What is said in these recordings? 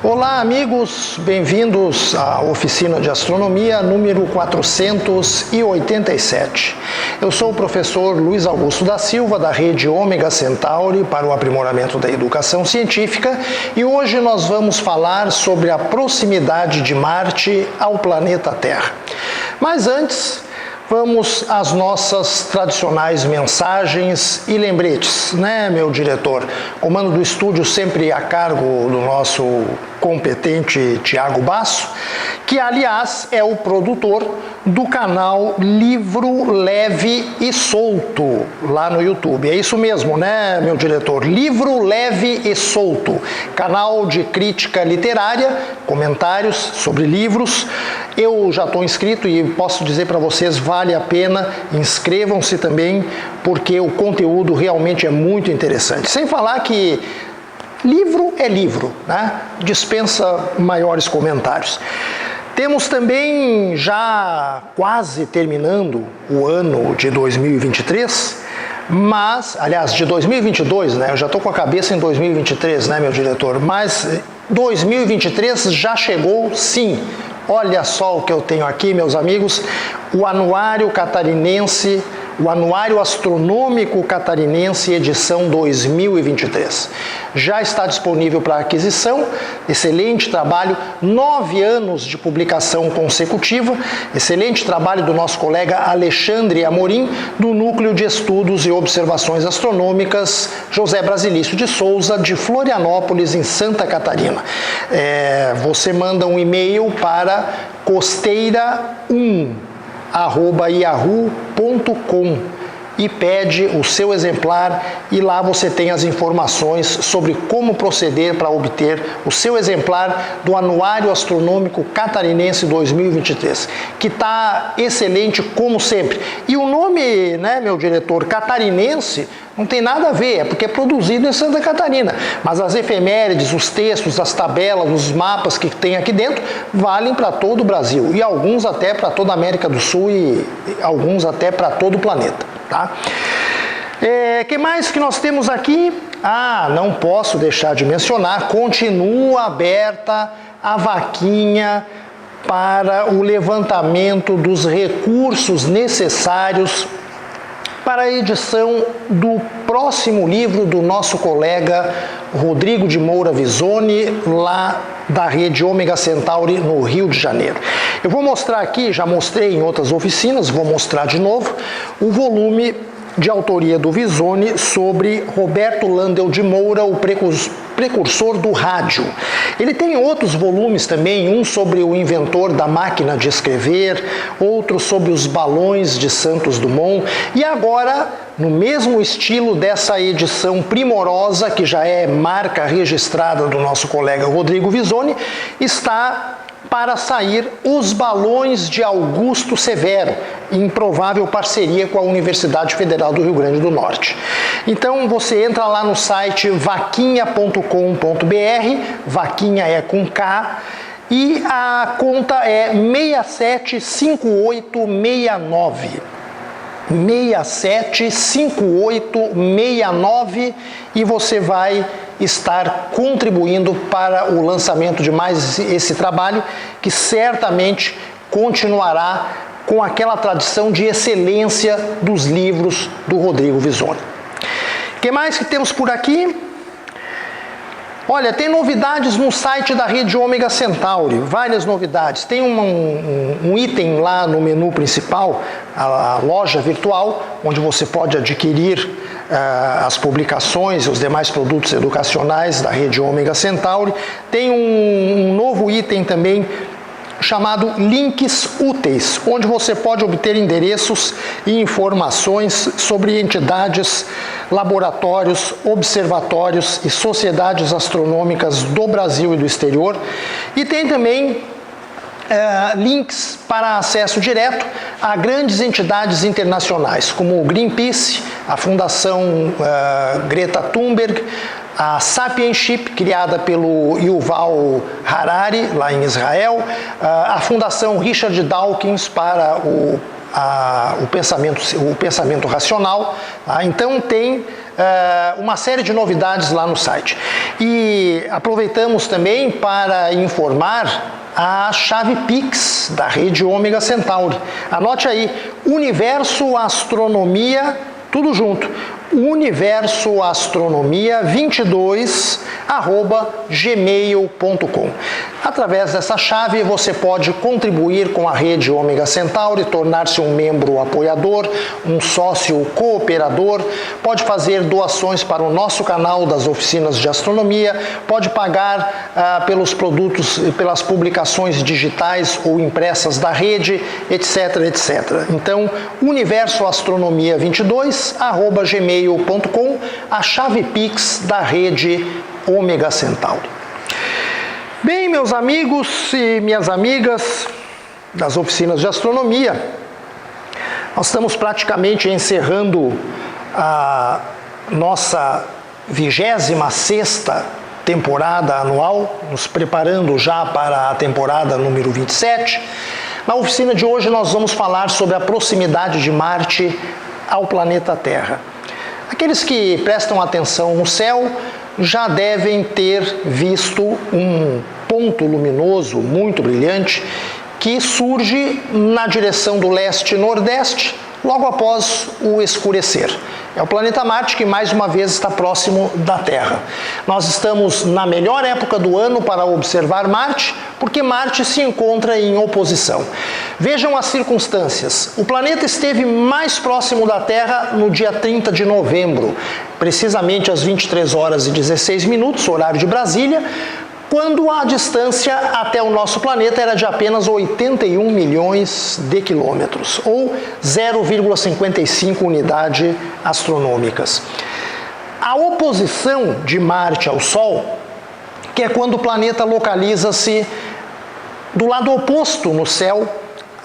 Olá, amigos, bem-vindos à Oficina de Astronomia número 487. Eu sou o professor Luiz Augusto da Silva, da rede Ômega Centauri para o aprimoramento da educação científica, e hoje nós vamos falar sobre a proximidade de Marte ao planeta Terra. Mas antes, vamos às nossas tradicionais mensagens e lembretes, né, meu diretor? Comando do estúdio sempre a cargo do nosso competente Tiago Basso, que, aliás, é o produtor do canal Livro Leve e Solto, lá no YouTube. É isso mesmo, né, meu diretor? Livro Leve e Solto, canal de crítica literária, comentários sobre livros. Eu já estou inscrito e posso dizer para vocês, vale a pena, inscrevam-se também, porque o conteúdo realmente é muito interessante. Sem falar que livro é livro, né? Dispensa maiores comentários. Temos também, já quase terminando o ano de 2023, mas, aliás, de 2022, né? Eu já estou com a cabeça em 2023, né, meu diretor? Mas 2023 já chegou, sim. Olha só o que eu tenho aqui, meus amigos, o Anuário Catarinense, o Anuário Astronômico Catarinense, edição 2023. Já está disponível para aquisição, excelente trabalho, 9 anos de publicação consecutiva, excelente trabalho do nosso colega Alexandre Amorim, do Núcleo de Estudos e Observações Astronômicas José Brasilício de Souza, de Florianópolis, em Santa Catarina. Você manda um e-mail para costeira1@yahoo.com e pede o seu exemplar, e lá você tem as informações sobre como proceder para obter o seu exemplar do Anuário Astronômico Catarinense 2023, que está excelente como sempre. E o nome, né, meu diretor, catarinense, não tem nada a ver, é porque é produzido em Santa Catarina, mas as efemérides, os textos, as tabelas, os mapas que tem aqui dentro valem para todo o Brasil, e alguns até para toda a América do Sul e alguns até para todo o planeta, tá? Que mais que nós temos aqui? Não posso deixar de mencionar, continua aberta a vaquinha para o levantamento dos recursos necessários para a edição do próximo livro do nosso colega Rodrigo de Moura Visoni, lá da rede Ômega Centauri, no Rio de Janeiro. Eu vou mostrar aqui, já mostrei em outras oficinas, vou mostrar de novo, o volume de autoria do Visoni sobre Roberto Landel de Moura, o precursor do rádio. Ele tem outros volumes também, um sobre o inventor da máquina de escrever, outro sobre os balões de Santos Dumont, e agora, no mesmo estilo dessa edição primorosa, que já é marca registrada do nosso colega Rodrigo Visoni, está para sair Os Balões de Augusto Severo, em provável parceria com a Universidade Federal do Rio Grande do Norte. Então você entra lá no site vaquinha.com.br, vaquinha é com K, e a conta é 675869. 675869, e você vai estar contribuindo para o lançamento de mais esse trabalho, que certamente continuará com aquela tradição de excelência dos livros do Rodrigo Visoni. O que mais que temos por aqui? Olha, tem novidades no site da rede Ômega Centauri, várias novidades. Tem um item lá no menu principal, a loja virtual, onde você pode adquirir as publicações e os demais produtos educacionais da rede Ômega Centauri. Tem um novo item também chamado Links Úteis, onde você pode obter endereços e informações sobre entidades, laboratórios, observatórios e sociedades astronômicas do Brasil e do exterior. E tem também links para acesso direto a grandes entidades internacionais, como o Greenpeace, a Fundação Greta Thunberg, a Sapienship, criada pelo Yuval Harari, lá em Israel, a Fundação Richard Dawkins para o pensamento racional. Tá? Então tem uma série de novidades lá no site. E aproveitamos também para informar a chave Pix da rede Ômega Centauri. Anote aí, Universo Astronomia, tudo junto, universoastronomia22@gmail.com. Através dessa chave você pode contribuir com a rede Ômega Centauri, tornar-se um membro apoiador, um sócio cooperador, pode fazer doações para o nosso canal das oficinas de astronomia, pode pagar pelos produtos, pelas publicações digitais ou impressas da rede, etc, etc. Então, universoastronomia22@gmail.com, a chave Pix da rede Ômega Centauri. Bem, meus amigos e minhas amigas das oficinas de astronomia, nós estamos praticamente encerrando a nossa 26ª temporada anual, nos preparando já para a temporada número 27. Na oficina de hoje nós vamos falar sobre a proximidade de Marte ao planeta Terra. Aqueles que prestam atenção no céu já devem ter visto um ponto luminoso muito brilhante que surge na direção do leste-nordeste logo após o escurecer. É o planeta Marte que mais uma vez está próximo da Terra. Nós estamos na melhor época do ano para observar Marte, porque Marte se encontra em oposição. Vejam as circunstâncias. O planeta esteve mais próximo da Terra no dia 30 de novembro, precisamente às 23 horas e 16 minutos, horário de Brasília, quando a distância até o nosso planeta era de apenas 81 milhões de quilômetros, ou 0,55 unidades astronômicas. A oposição de Marte ao Sol, que é quando o planeta localiza-se do lado oposto no céu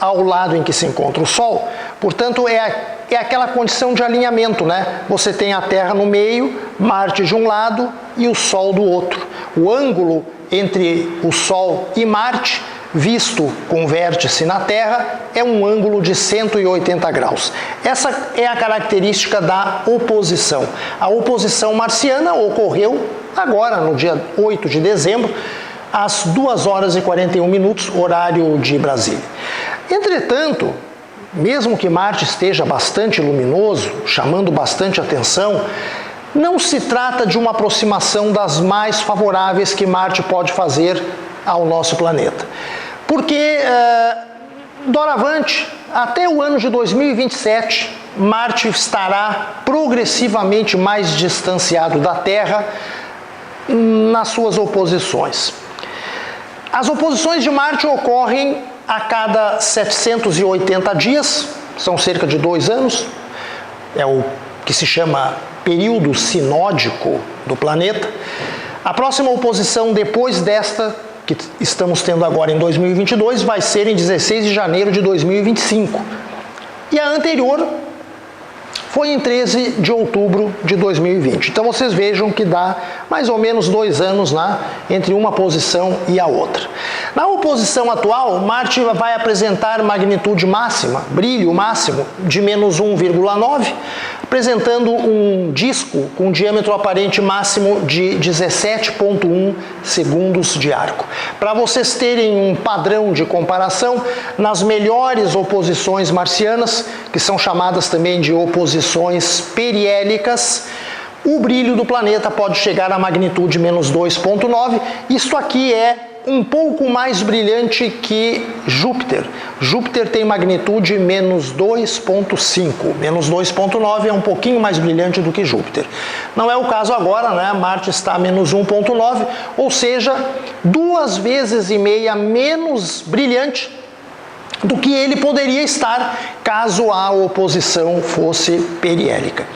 ao lado em que se encontra o Sol, portanto é aquela condição de alinhamento, né? Você tem a Terra no meio, Marte de um lado e o Sol do outro. O ângulo entre o Sol e Marte, visto com vértice na Terra, é um ângulo de 180 graus. Essa é a característica da oposição. A oposição marciana ocorreu agora, no dia 8 de dezembro, às 2 horas e 41 minutos, horário de Brasília. Entretanto, mesmo que Marte esteja bastante luminoso, chamando bastante atenção, não se trata de uma aproximação das mais favoráveis que Marte pode fazer ao nosso planeta. Porque, doravante, até o ano de 2027, Marte estará progressivamente mais distanciado da Terra nas suas oposições. As oposições de Marte ocorrem a cada 780 dias, são cerca de 2 anos, é o que se chama período sinódico do planeta. A próxima oposição depois desta, que estamos tendo agora em 2022, vai ser em 16 de janeiro de 2025. E a anterior foi em 13 de outubro de 2020. Então vocês vejam que dá mais ou menos 2 anos entre uma posição e a outra. Na oposição atual, Marte vai apresentar magnitude máxima, brilho máximo de menos 1,9, apresentando um disco com diâmetro aparente máximo de 17,1 segundos de arco. Para vocês terem um padrão de comparação, nas melhores oposições marcianas, que são chamadas também de oposições perihélicas, o brilho do planeta pode chegar a magnitude menos 2,9. Isto aqui é um pouco mais brilhante que Júpiter. Júpiter tem magnitude menos 2,5. Menos 2,9 é um pouquinho mais brilhante do que Júpiter. Não é o caso agora, né? Marte está a menos 1,9, ou seja, 2,5 vezes menos brilhante do que ele poderia estar caso a oposição fosse perihélica.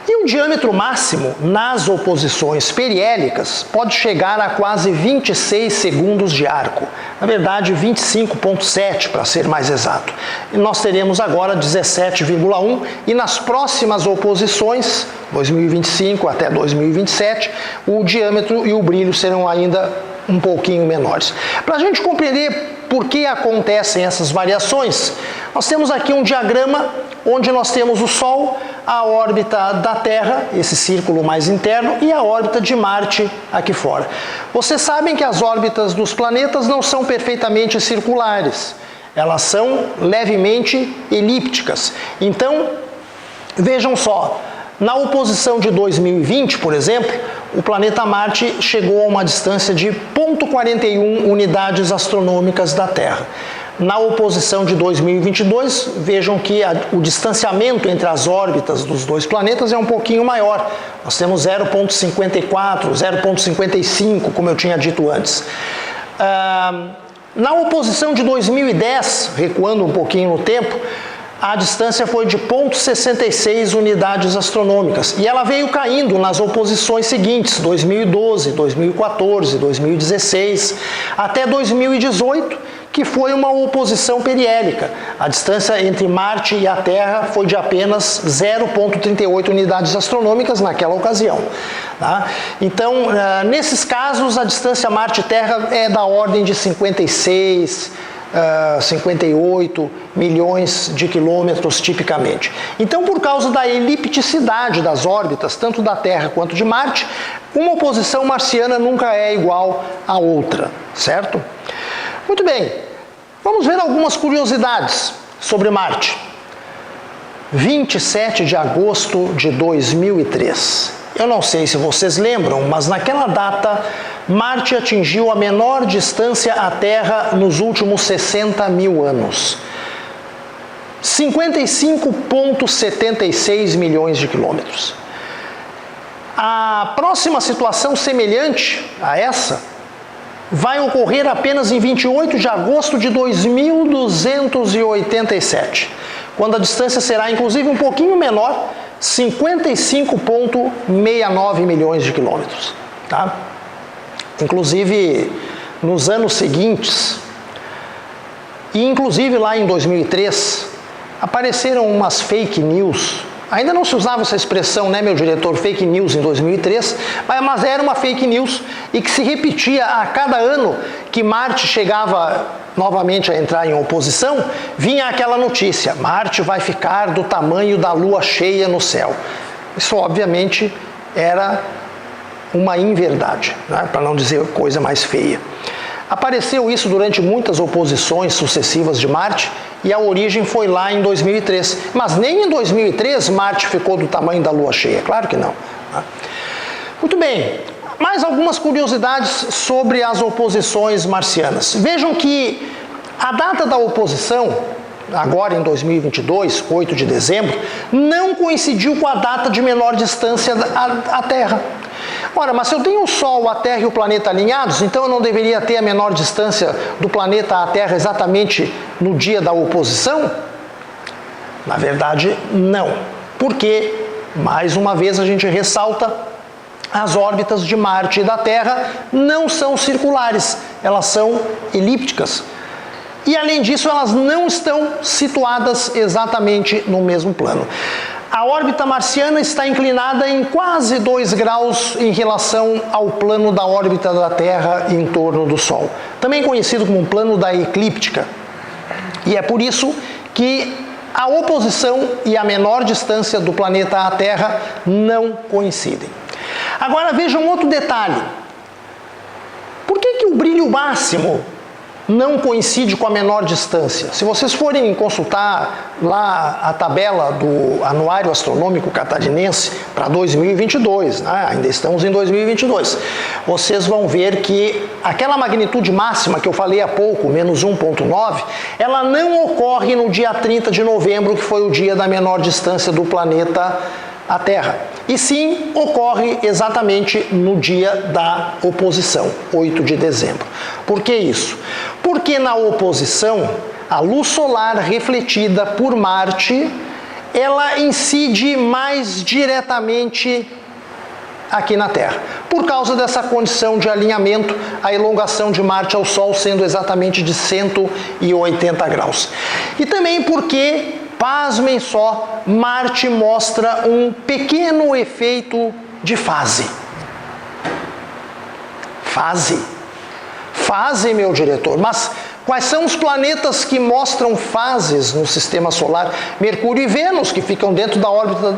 E o diâmetro máximo nas oposições periélicas pode chegar a quase 26 segundos de arco. Na verdade, 25,7 para ser mais exato. E nós teremos agora 17,1 e nas próximas oposições, 2025 até 2027, o diâmetro e o brilho serão ainda um pouquinho menores. Para a gente compreender por que acontecem essas variações, nós temos aqui um diagrama onde nós temos o Sol, a órbita da Terra, esse círculo mais interno, e a órbita de Marte aqui fora. Vocês sabem que as órbitas dos planetas não são perfeitamente circulares, elas são levemente elípticas. Então, vejam só, na oposição de 2020, por exemplo, o planeta Marte chegou a uma distância de 0,41 unidades astronômicas da Terra. Na oposição de 2022, vejam que o distanciamento entre as órbitas dos dois planetas é um pouquinho maior. Nós temos 0,54, 0,55, como eu tinha dito antes. Na oposição de 2010, recuando um pouquinho no tempo, a distância foi de 0,66 unidades astronômicas e ela veio caindo nas oposições seguintes, 2012, 2014, 2016, até 2018, que foi uma oposição periélica. A distância entre Marte e a Terra foi de apenas 0,38 unidades astronômicas naquela ocasião. Tá? Então, nesses casos, a distância Marte-Terra é da ordem de 56, 58 milhões de quilômetros tipicamente. Então, por causa da elipticidade das órbitas, tanto da Terra quanto de Marte, uma oposição marciana nunca é igual à outra, certo? Muito bem, vamos ver algumas curiosidades sobre Marte. 27 de agosto de 2003. Eu não sei se vocês lembram, mas naquela data, Marte atingiu a menor distância à Terra nos últimos 60 mil anos. 55,76 milhões de quilômetros. A próxima situação semelhante a essa vai ocorrer apenas em 28 de agosto de 2287, quando a distância será inclusive um pouquinho menor, 55,69 milhões de quilômetros. Tá? Inclusive, nos anos seguintes, e inclusive lá em 2003, apareceram umas fake news. Ainda não se usava essa expressão, né, meu diretor, fake news em 2003, mas era uma fake news e que se repetia a cada ano que Marte chegava novamente a entrar em oposição, vinha aquela notícia: Marte vai ficar do tamanho da lua cheia no céu. Isso obviamente era uma inverdade, né, para não dizer coisa mais feia. Apareceu isso durante muitas oposições sucessivas de Marte e a origem foi lá em 2003. Mas nem em 2003 Marte ficou do tamanho da lua cheia, claro que não. Muito bem, mais algumas curiosidades sobre as oposições marcianas. Vejam que a data da oposição, agora em 2022, 8 de dezembro, não coincidiu com a data de menor distância à Terra. Ora, mas se eu tenho o Sol, a Terra e o planeta alinhados, então eu não deveria ter a menor distância do planeta à Terra exatamente no dia da oposição? Na verdade, não. Porque, mais uma vez, a gente ressalta, as órbitas de Marte e da Terra não são circulares, elas são elípticas. E, além disso, elas não estão situadas exatamente no mesmo plano. A órbita marciana está inclinada em quase 2 graus em relação ao plano da órbita da Terra em torno do Sol, também conhecido como plano da eclíptica. E é por isso que a oposição e a menor distância do planeta à Terra não coincidem. Agora vejam outro detalhe. Por que o brilho máximo não coincide com a menor distância? Se vocês forem consultar lá a tabela do Anuário Astronômico Catarinense para 2022, né? Ainda estamos em 2022, vocês vão ver que aquela magnitude máxima que eu falei há pouco, menos 1,9, ela não ocorre no dia 30 de novembro, que foi o dia da menor distância do planeta à Terra. E sim, ocorre exatamente no dia da oposição, 8 de dezembro. Por que isso? Porque na oposição, a luz solar refletida por Marte ela incide mais diretamente aqui na Terra, por causa dessa condição de alinhamento, a elongação de Marte ao Sol sendo exatamente de 180 graus. E também porque, pasmem só, Marte mostra um pequeno efeito de fase. Fase, meu diretor, mas quais são os planetas que mostram fases no Sistema Solar? Mercúrio e Vênus, que ficam dentro da órbita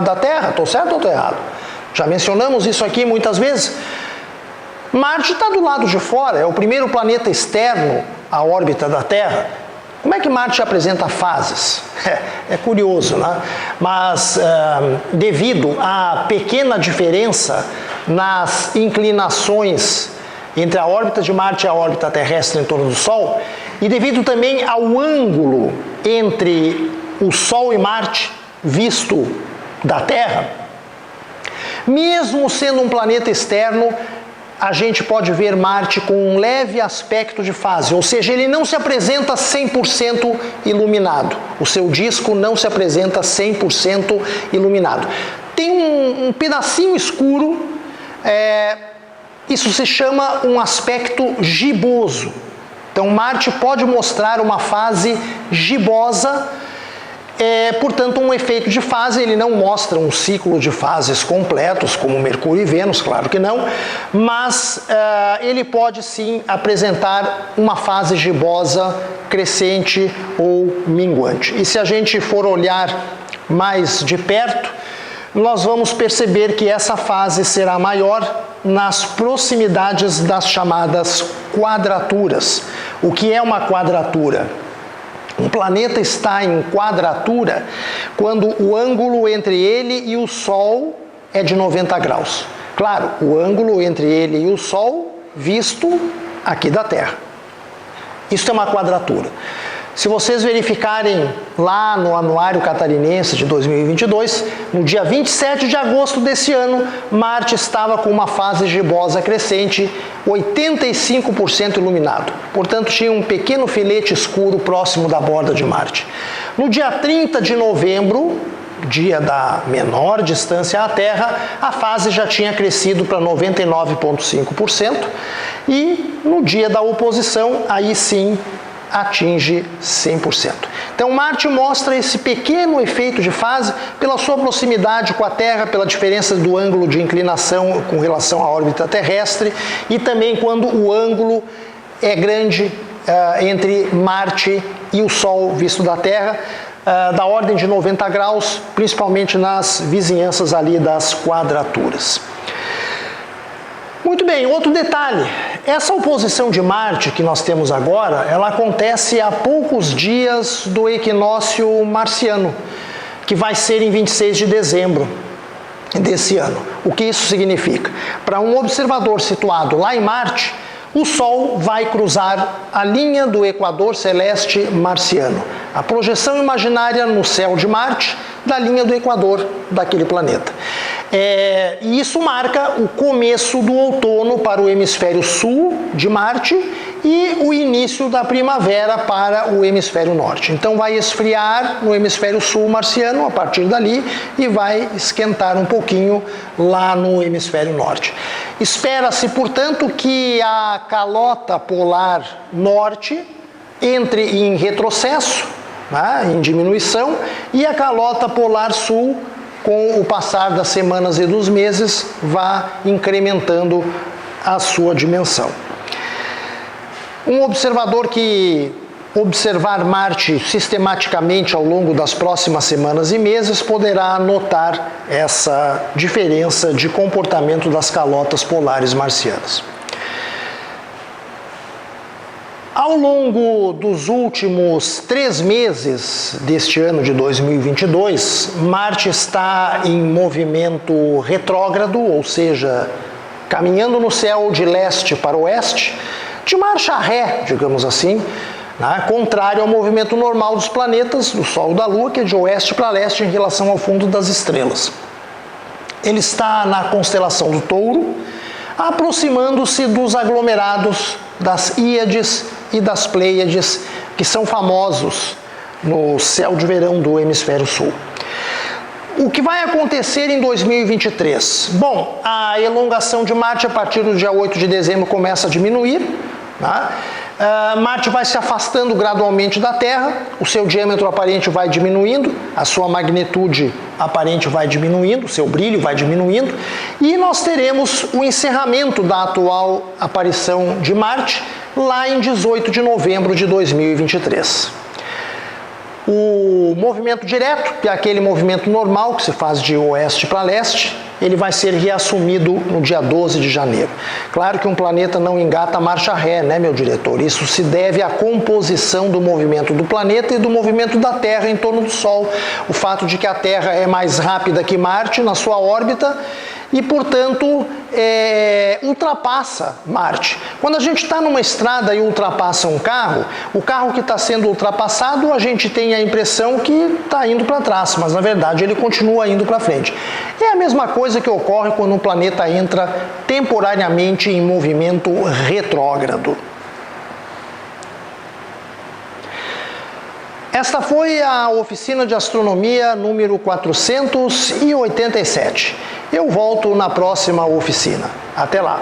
da Terra, estou certo ou estou errado? Já mencionamos isso aqui muitas vezes. Marte está do lado de fora, é o primeiro planeta externo à órbita da Terra. Como é que Marte apresenta fases? É curioso, né? Mas devido à pequena diferença nas inclinações entre a órbita de Marte e a órbita terrestre em torno do Sol, e devido também ao ângulo entre o Sol e Marte visto da Terra, mesmo sendo um planeta externo, a gente pode ver Marte com um leve aspecto de fase, ou seja, ele não se apresenta 100% iluminado. O seu disco não se apresenta 100% iluminado. Tem um pedacinho escuro, isso se chama um aspecto giboso. Então, Marte pode mostrar uma fase gibosa, portanto, um efeito de fase. Ele não mostra um ciclo de fases completos, como Mercúrio e Vênus, claro que não, mas ele pode sim apresentar uma fase gibosa crescente ou minguante. E se a gente for olhar mais de perto, nós vamos perceber que essa fase será maior nas proximidades das chamadas quadraturas. O que é uma quadratura? Um planeta está em quadratura quando o ângulo entre ele e o Sol é de 90 graus. Claro, o ângulo entre ele e o Sol visto aqui da Terra. Isso é uma quadratura. Se vocês verificarem lá no Anuário Catarinense de 2022, no dia 27 de agosto desse ano, Marte estava com uma fase gibosa crescente, 85% iluminado. Portanto, tinha um pequeno filete escuro próximo da borda de Marte. No dia 30 de novembro, dia da menor distância à Terra, a fase já tinha crescido para 99,5%, e no dia da oposição, aí sim, atinge 100%. Então, Marte mostra esse pequeno efeito de fase pela sua proximidade com a Terra, pela diferença do ângulo de inclinação com relação à órbita terrestre, e também quando o ângulo é grande entre Marte e o Sol visto da Terra, da ordem de 90 graus, principalmente nas vizinhanças ali das quadraturas. Muito bem, outro detalhe, essa oposição de Marte que nós temos agora, ela acontece a poucos dias do equinócio marciano, que vai ser em 26 de dezembro desse ano. O que isso significa? Para um observador situado lá em Marte, o Sol vai cruzar a linha do equador celeste marciano, a projeção imaginária no céu de Marte da linha do equador daquele planeta. E isso marca o começo do outono para o hemisfério sul de Marte e o início da primavera para o hemisfério norte. Então vai esfriar no hemisfério sul marciano a partir dali e vai esquentar um pouquinho lá no hemisfério norte. Espera-se, portanto, que a calota polar norte entre em retrocesso, né, em diminuição, e a calota polar sul, com o passar das semanas e dos meses, vá incrementando a sua dimensão. Um observador que observar Marte sistematicamente ao longo das próximas semanas e meses poderá notar essa diferença de comportamento das calotas polares marcianas. Ao longo dos últimos 3 meses deste ano de 2022, Marte está em movimento retrógrado, ou seja, caminhando no céu de leste para oeste, de marcha ré, digamos assim, né, contrário ao movimento normal dos planetas, do Sol e da Lua, que é de oeste para leste em relação ao fundo das estrelas. Ele está na constelação do Touro, aproximando-se dos aglomerados das Íades e das Pleiades, que são famosos no céu de verão do hemisfério sul. O que vai acontecer em 2023? Bom, a elongação de Marte a partir do dia 8 de dezembro começa a diminuir, tá? Marte vai se afastando gradualmente da Terra, o seu diâmetro aparente vai diminuindo, a sua magnitude aparente vai diminuindo, o seu brilho vai diminuindo, e nós teremos o encerramento da atual aparição de Marte lá em 18 de novembro de 2023. O movimento direto, que é aquele movimento normal que se faz de oeste para leste, ele vai ser reassumido no dia 12 de janeiro. Claro que um planeta não engata marcha ré, né, meu diretor? Isso se deve à composição do movimento do planeta e do movimento da Terra em torno do Sol. O fato de que a Terra é mais rápida que Marte na sua órbita e, portanto, ultrapassa Marte. Quando a gente está numa estrada e ultrapassa um carro, o carro que está sendo ultrapassado, a gente tem a impressão que está indo para trás, mas na verdade ele continua indo para frente. É a mesma coisa que ocorre quando um planeta entra temporariamente em movimento retrógrado. Esta foi a oficina de astronomia número 487. Eu volto na próxima oficina. Até lá!